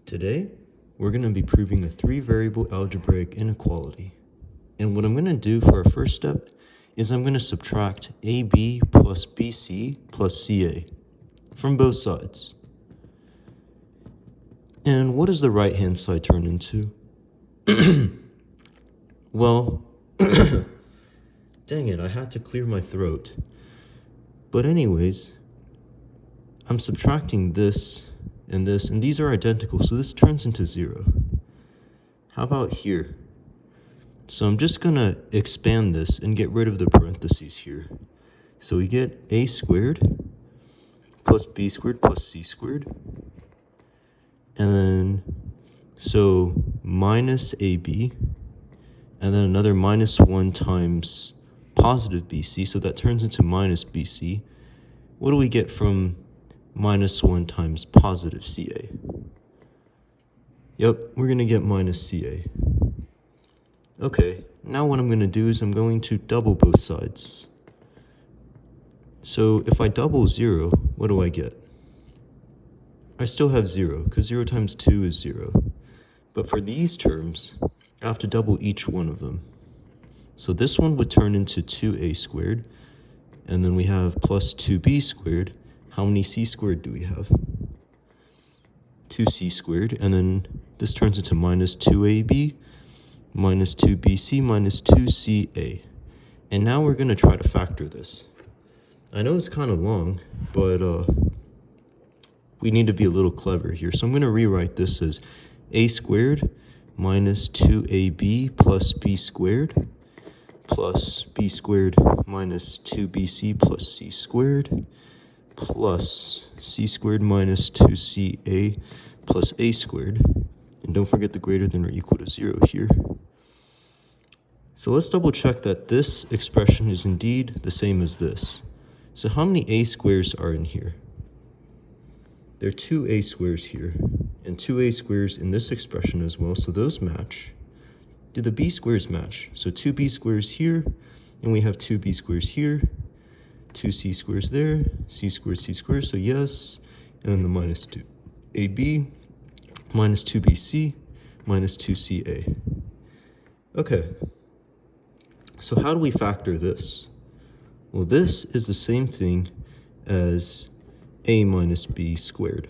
Today, we're going to be proving a three-variable algebraic inequality. And what I'm going to do for our first step is I'm going to subtract ab plus bc plus ca from both sides. And what does the right-hand side turn into? Well, dang it, I had to clear my throat. But anyways, I'm subtracting this, and these are identical, so this turns into 0. How about here? So I'm just going to expand this and get rid of the parentheses here. So we get a squared plus b squared plus c squared. And then, so minus ab, and then another minus 1 times positive bc, so that turns into minus bc. What do we get from minus 1 times positive ca? Yep, we're going to get minus ca. Okay, now what I'm going to do is I'm going to double both sides. So if I double 0, what do I get? I still have 0, because 0 times 2 is 0. But for these terms, I have to double each one of them. So this one would turn into 2a squared, and then we have plus 2b squared. How many c squared do we have? 2c squared, and then this turns into minus 2ab, minus 2bc, minus 2ca. And now we're going to try to factor this. I know it's kind of long, but we need to be a little clever here. So I'm going to rewrite this as a squared minus 2ab plus b squared plus b squared minus 2bc plus c squared plus c squared minus 2ca plus a squared. And don't forget the greater than or equal to 0 here. So let's double check that this expression is indeed the same as this. So how many a squares are in here? There are 2 a squares here, and 2 a squares in this expression as well, so those match. Do the b squares match? So 2b squares here, and we have 2b squares here, 2c squares there, c squares, so yes, and then the minus 2ab, minus 2bc, minus 2ca. Okay, so how do we factor this? Well, this is the same thing as a minus b squared.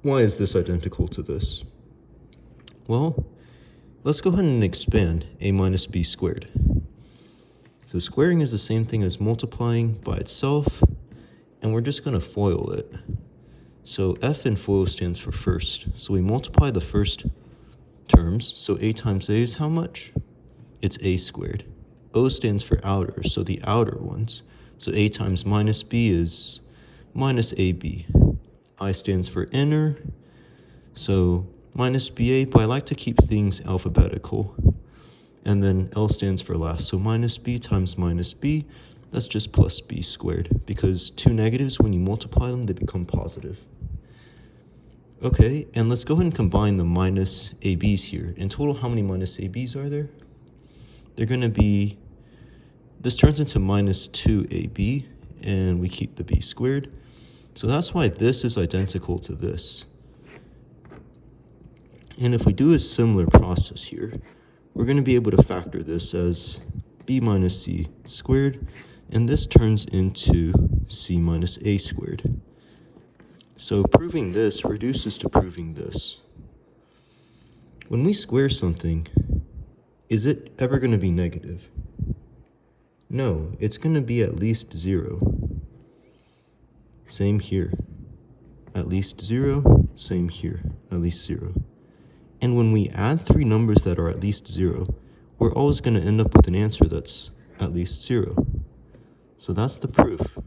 Why is this identical to this? Well, let's go ahead and expand a minus b squared. So squaring is the same thing as multiplying by itself, and we're just going to FOIL it. So F in FOIL stands for first. So we multiply the first terms. So a times a is how much? It's a squared. O stands for outer, so the outer ones. So a times minus b is minus ab. I stands for inner, so minus ba, but I like to keep things alphabetical. And then L stands for last, so minus b times minus b, that's just plus b squared, because two negatives, when you multiply them, they become positive. Okay, and let's go ahead and combine the minus ab's here. In total, how many minus ab's are there? They're going to be, this turns into minus 2ab, and we keep the b squared. So that's why this is identical to this. And if we do a similar process here, we're going to be able to factor this as b minus c squared, and this turns into c minus a squared. So proving this reduces to proving this. When we square something, is it ever going to be negative? No, it's going to be at least 0. Same here. At least 0, same here. At least 0. And when we add three numbers that are at least 0, we're always going to end up with an answer that's at least 0. So that's the proof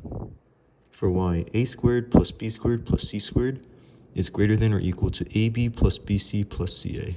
for why a squared plus b squared plus c squared is greater than or equal to ab plus bc plus ca.